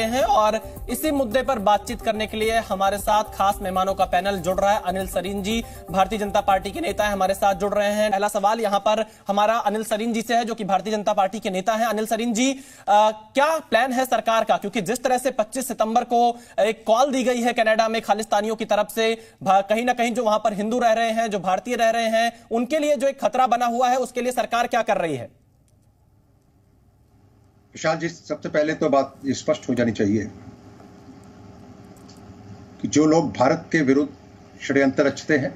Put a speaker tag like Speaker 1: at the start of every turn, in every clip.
Speaker 1: हैं और इसी मुद्दे पर बातचीत करने के लिए हमारे साथ खास मेहमानों का पैनल जुड़ रहा है। अनिल सरीन जी भारतीय जनता पार्टी के नेता है, हमारे साथ जुड़ रहे हैं। पहला सवाल यहां पर हमारा अनिल सरीन जी से है, जो कि भारतीय जनता पार्टी के नेता हैं। अनिल सरीन जी, क्या प्लान है सरकार का, क्योंकि जिस तरह से 25 सितंबर को एक कॉल दी गई है कनाडा में खालिस्तानियों की तरफ से, कहीं ना कहीं जो वहां पर हिंदू रह रहे हैं, जो भारतीय रह रहे हैं, उनके लिए जो एक खतरा बना हुआ है, उसके लिए सरकार क्या कर रही है?
Speaker 2: विशाल जी, सबसे पहले तो बात ये स्पष्ट हो जानी चाहिए कि जो लोग भारत के विरुद्ध षड्यंत्र रचते हैं,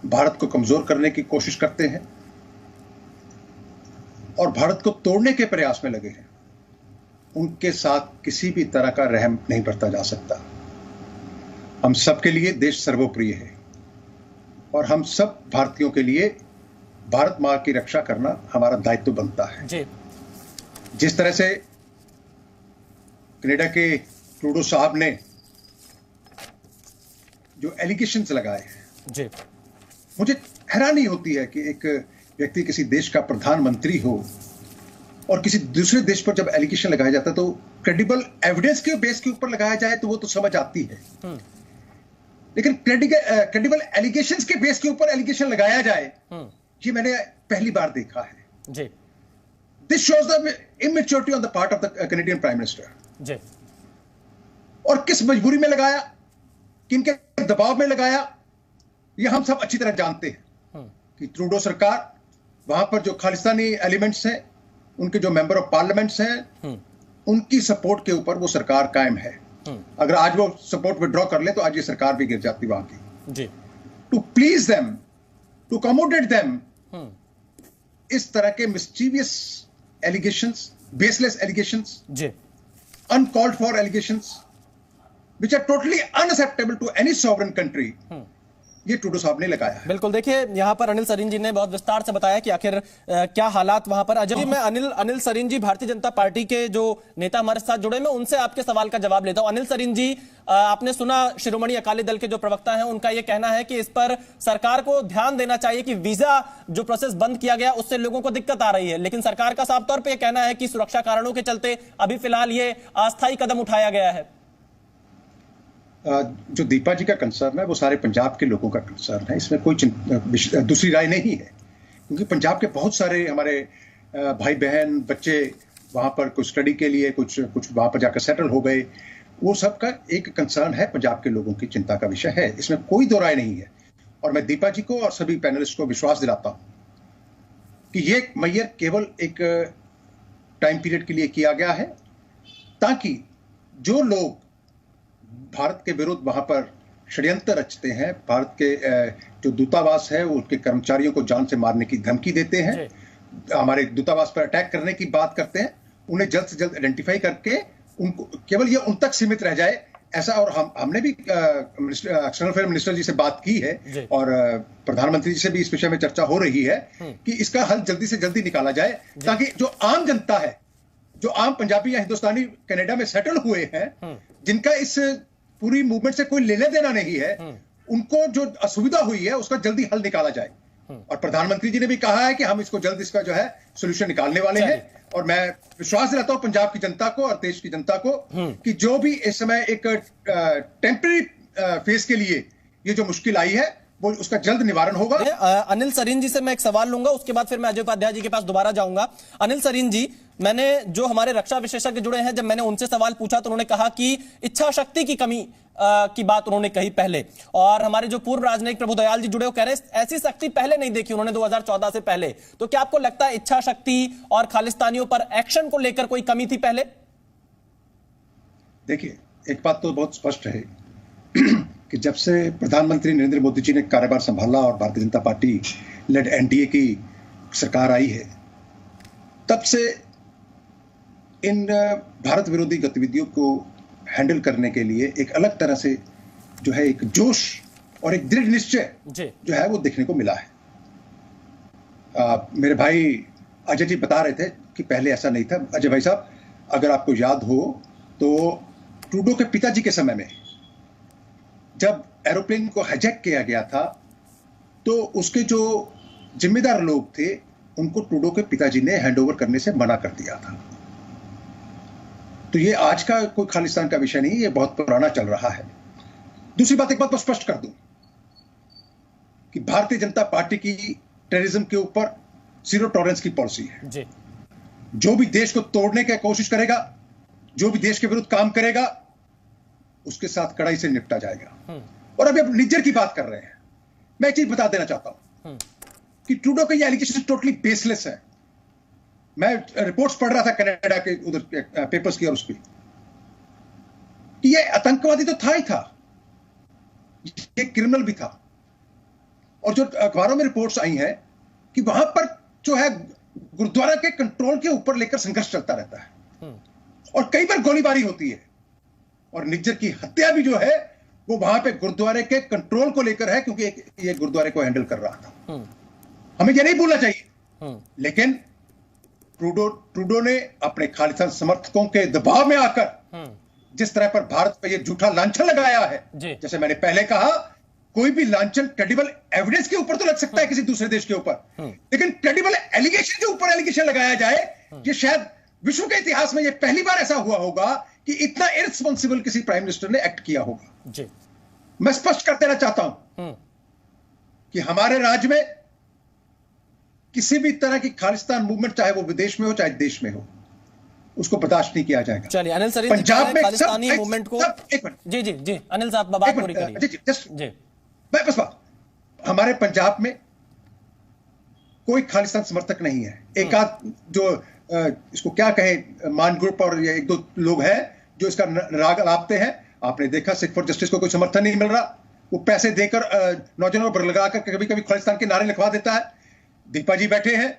Speaker 2: भारत को कमजोर करने की कोशिश करते हैं और भारत को तोड़ने के प्रयास में लगे हैं, उनके साथ किसी भी तरह का रहम नहीं बरता जा सकता। हम सबके लिए देश सर्वोपरि है और हम सब भारतीयों के लिए भारत मां की रक्षा करना हमारा दायित्व बनता है
Speaker 1: जी।
Speaker 2: जिस तरह से कनाडा के ट्रूडो साहब ने जो एलिगेशंस लगाए हैं जी, मुझे हैरानी होती है कि एक व्यक्ति किसी देश का प्रधानमंत्री हो और किसी दूसरे देश पर जब एलिगेशन लगाया जाता है तो क्रेडिबल एविडेंस के बेस के ऊपर लगाया जाए तो वो तो समझ आती है, लेकिन क्रेडिबल एलिगेशंस के बेस के ऊपर एलिगेशन लगाया जाए, ये मैंने पहली बार देखा है जी। This shows the immaturity on the part of the Canadian Prime Minister. जी। और किस मजबूरी में लगाया, किनके दबाव में लगाया, ये हम सब अच्छी तरह जानते हैं कि ट्रूडो सरकार वहां पर जो खालिस्तानी एलिमेंट्स हैं, उनके जो मेंबर ऑफ पार्लियामेंट्स हैं, उनकी सपोर्ट के ऊपर वो सरकार कायम है। अगर आज वो सपोर्ट विड्रॉ कर ले तो आज ये सरकार भी गिर जाती वहां की जी। To please them, to accommodate them, इस तरह के mischievous allegations, baseless allegations, uncalled for allegations, which are totally unacceptable to any sovereign country, ये ट्रूडो साहब ने लगाया है।
Speaker 1: बिल्कुल, देखिए यहाँ पर अनिल सरीन जी ने बहुत विस्तार से बताया कि आखिर क्या हालात वहां पर। अजय, मैं अनिल सरीन जी भारतीय जनता पार्टी के जो नेता हमारे साथ जुड़े, मैं उनसे आपके सवाल का जवाब लेता हूं। अनिल सरीन जी, आपने सुना शिरोमणि अकाली दल के जो प्रवक्ता हैं, उनका यह कहना है कि इस पर सरकार को ध्यान देना चाहिए कि वीजा जो प्रोसेस बंद किया गया उससे लोगों को दिक्कत आ रही है, लेकिन सरकार का साफ तौर पर यह कहना है कि सुरक्षा कारणों के चलते अभी फिलहाल ये अस्थायी कदम उठाया गया है।
Speaker 2: जो दीपा जी का कंसर्न है वो सारे पंजाब के लोगों का कंसर्न है, इसमें कोई दूसरी राय नहीं है, क्योंकि पंजाब के बहुत सारे हमारे भाई बहन बच्चे वहां पर कुछ स्टडी के लिए कुछ वहां पर जाकर सेटल हो गए, वो सब का एक कंसर्न है, पंजाब के लोगों की चिंता का विषय है, इसमें कोई दो राय नहीं है। और मैं दीपा जी को और सभी पैनलिस्ट को विश्वास दिलाता हूं कि ये मैयर केवल एक टाइम पीरियड के लिए किया गया है, ताकि जो लोग भारत के विरुद्ध वहां पर षड्यंत्र रचते हैं, भारत के जो दूतावास है उनके कर्मचारियों को जान से मारने की धमकी देते हैं, हमारे दूतावास पर अटैक करने की बात करते हैं, उन्हें जल्द से जल्द आइडेंटिफाई करके उनको केवल ये उन तक सीमित रह जाए ऐसा। और हमने भी एक्सटर्नल अफेयर मिनिस्टर जी से बात की है और प्रधानमंत्री जी से भी इस विषय में चर्चा हो रही है कि इसका हल जल्दी से जल्दी निकाला जाए, ताकि जो आम जनता है, जो आम पंजाबी या हिंदुस्तानी कनाडा में सेटल हुए हैं, जिनका इस पूरी मूवमेंट से कोई लेना देना नहीं है, उनको जो असुविधा हुई है उसका जल्दी हल निकाला जाए। और प्रधानमंत्री जी ने भी कहा है कि हम इसको जल्द इसका जो है सोल्यूशन निकालने वाले हैं। और मैं विश्वास दिलाता हूं पंजाब की जनता को और देश की जनता को कि जो भी इस समय एक टेम्पररी फेज के लिए ये जो मुश्किल आई है वो उसका जल्द निवारण होगा।
Speaker 1: अनिल सरीन जी से मैं एक सवाल लूंगा, उसके बाद फिर मैं अजय उपाध्याय जी के पास दोबारा जाऊंगा। अनिल सरीन जी, मैंने जो हमारे रक्षा विशेषज्ञ जुड़े हैं, जब मैंने उनसे सवाल पूछा तो उन्होंने कहा कि इच्छा शक्ति की कमी की बात उन्होंने कही पहले, और हमारे जो पूर्व राजनयिक प्रभुदयाल जी जुड़े वो कह रहे हैं ऐसी शक्ति पहले नहीं देखी उन्होंने 2014 से पहले। तो क्या आपको लगता है इच्छा शक्ति और खालिस्तानियों पर एक्शन को लेकर कोई कमी थी पहले?
Speaker 2: देखिए, एक बात तो बहुत स्पष्ट है कि जब से प्रधानमंत्री नरेंद्र मोदी जी ने कार्यभार संभाला और Bharatiya Janata party lead NDA की सरकार आई है, तब से इन भारत विरोधी गतिविधियों को हैंडल करने के लिए एक अलग तरह से जो है एक जोश और एक दृढ़ निश्चय जो है वो देखने को मिला है। मेरे भाई अजय जी बता रहे थे कि पहले ऐसा नहीं था। अजय भाई साहब, अगर आपको याद हो तो ट्रूडो के पिताजी के समय में जब एरोप्लेन को हाईजैक किया गया था तो उसके जो जिम्मेदार लोग थे उनको ट्रूडो के पिताजी ने हैंडओवर करने से मना कर दिया था। तो ये आज का कोई खालिस्तान का विषय नहीं, ये बहुत पुराना चल रहा है। दूसरी बात, एक बात मैं स्पष्ट कर दूं कि भारतीय जनता पार्टी की टेररिज्म के ऊपर जीरो टॉलरेंस की पॉलिसी है
Speaker 1: जी।
Speaker 2: जो भी देश को तोड़ने की कोशिश करेगा, जो भी देश के विरुद्ध काम करेगा, उसके साथ कड़ाई से निपटा जाएगा। और अभी अब निज्जर की बात कर रहे हैं, मैं एक चीज बता देना चाहता हूं कि ट्रूडो के ये एलिगेशन टोटली बेसलेस है। मैं रिपोर्ट्स पढ़ रहा था कनाडा के उधर पेपर्स की और उसकी, कि ये आतंकवादी तो था ही था, ये क्रिमिनल भी था। और जो अखबारों में रिपोर्ट्स आई हैं कि वहां पर जो है गुरुद्वारा के कंट्रोल के ऊपर लेकर संघर्ष चलता रहता है और कई बार गोलीबारी होती है। और निज्जर की हत्या भी जो है वो वहां पे गुरुद्वारे के कंट्रोल को लेकर है, क्योंकि ये गुरुद्वारे को हैंडल कर रहा था। हमें ये नहीं भूलना चाहिए। लेकिन ट्रूडो ने अपने खालिस्तान समर्थकों के दबाव में आकर जिस तरह पर भारत पर यह झूठा लांछन लगाया है, जैसे मैंने पहले कहा, कोई भी लांछन क्रेडिबल एविडेंस के ऊपर तो लग सकता है किसी दूसरे देश के ऊपर, लेकिन क्रेडिबल एलिगेशन के ऊपर एलिगेशन लगाया जाए, ये शायद विश्व के इतिहास में ये पहली बार ऐसा हुआ होगा कि इतना इररिस्पांसिबल किसी प्राइम मिनिस्टर ने एक्ट किया होगा
Speaker 1: जी।
Speaker 2: मैं स्पष्ट कर देना चाहता हूं कि हमारे राज्य में किसी भी तरह की खालिस्तान मूवमेंट, चाहे वो विदेश में हो चाहे देश में हो, उसको बर्दाश्त नहीं किया जाएगा।
Speaker 1: चलिए अनिल सरीन,
Speaker 2: पंजाब में
Speaker 1: खालिस्तानी मूवमेंट को
Speaker 2: एक मिनट
Speaker 1: जी जी जी अनिल साहब बात पूरी करिए। जी
Speaker 2: बस बात, हमारे पंजाब में कोई खालिस्तान समर्थक नहीं है। एक आध जो इसको क्या कहें, मान ग्रुप और ये एक दो लोग हैं जो इसका राग लापते हैं। आपने देखा सिख फॉर जस्टिस को कोई समर्थन नहीं मिल रहा, वो पैसे देकर नौजवानों पर लगाकर कभी कभी खालिस्तान के नारे लिखवा देता है। दीपा जी बैठे हैं,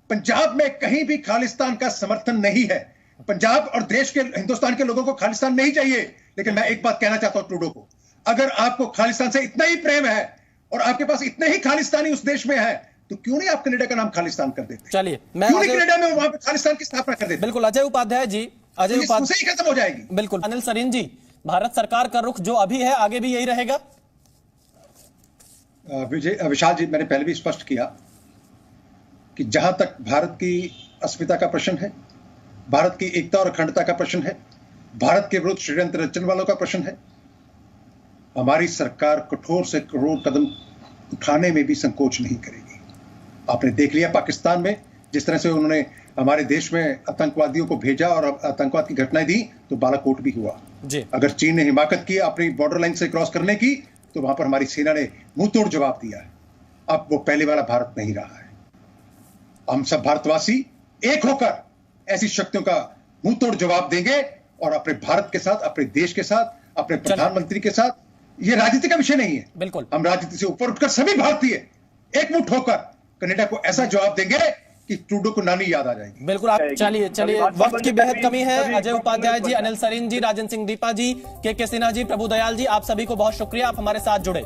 Speaker 2: पंजाब में कहीं भी खालिस्तान का समर्थन नहीं है। पंजाब और देश के, हिंदुस्तान के लोगों को खालिस्तान नहीं चाहिए। लेकिन मैं एक बात कहना चाहता हूं ट्रूडो को, अगर आपको खालिस्तान से इतना ही प्रेम है और आपके पास इतने ही खालिस्तानी उस देश में है, तो क्यों नहीं आप कनाडा का नाम खालिस्तान कर देते?
Speaker 1: चलिए,
Speaker 2: क्यों नहीं कनाडा में वहां पर खालिस्तान की स्थापना कर देते?
Speaker 1: बिल्कुल अजय उपाध्याय जी, अजय उपाध्याय
Speaker 2: ही खत्म हो जाएगी।
Speaker 1: बिल्कुल अनिल सरीन जी, भारत सरकार का रुख जो अभी है आगे भी यही रहेगा?
Speaker 2: विशाल जी, मैंने पहले भी स्पष्ट किया कि जहां तक भारत की अस्मिता का प्रश्न है, भारत की एकता और अखंडता का प्रश्न है, भारत के विरुद्ध षड्यंत्र रचने वालों का प्रश्न है, हमारी सरकार कठोर से कठोर कदम उठाने में भी संकोच नहीं करेगी। आपने देख लिया पाकिस्तान में जिस तरह से उन्होंने हमारे देश में आतंकवादियों को भेजा और आतंकवाद की घटनाएं दी, तो बालाकोट भी हुआ जी। अगर चीन ने हिमाकत की अपनी बॉर्डर लाइन से क्रॉस करने की, तो वहां पर हमारी सेना ने मुंह तोड़ जवाब दिया है। अब वो पहले वाला भारत नहीं रहा है। हम सब भारतवासी एक होकर ऐसी शक्तियों का मुंह तोड़ जवाब देंगे और अपने भारत के साथ, अपने देश के साथ, अपने प्रधानमंत्री के साथ, ये राजनीति का विषय नहीं है। बिल्कुल, हम राजनीति से ऊपर उठकर सभी भारतीय एकमुठ होकर कनाडा को ऐसा जवाब देंगे कि ट्रूडो को नानी याद आ जाएगी।
Speaker 1: बिल्कुल, आप चलिए वक्त की बेहद कमी है। अजय उपाध्याय जी, अनिल सरीन जी, राजन सिंह दीपा जी, के सिन्हा जी, प्रभु दयाल जी, आप सभी को बहुत शुक्रिया, आप हमारे साथ जुड़े।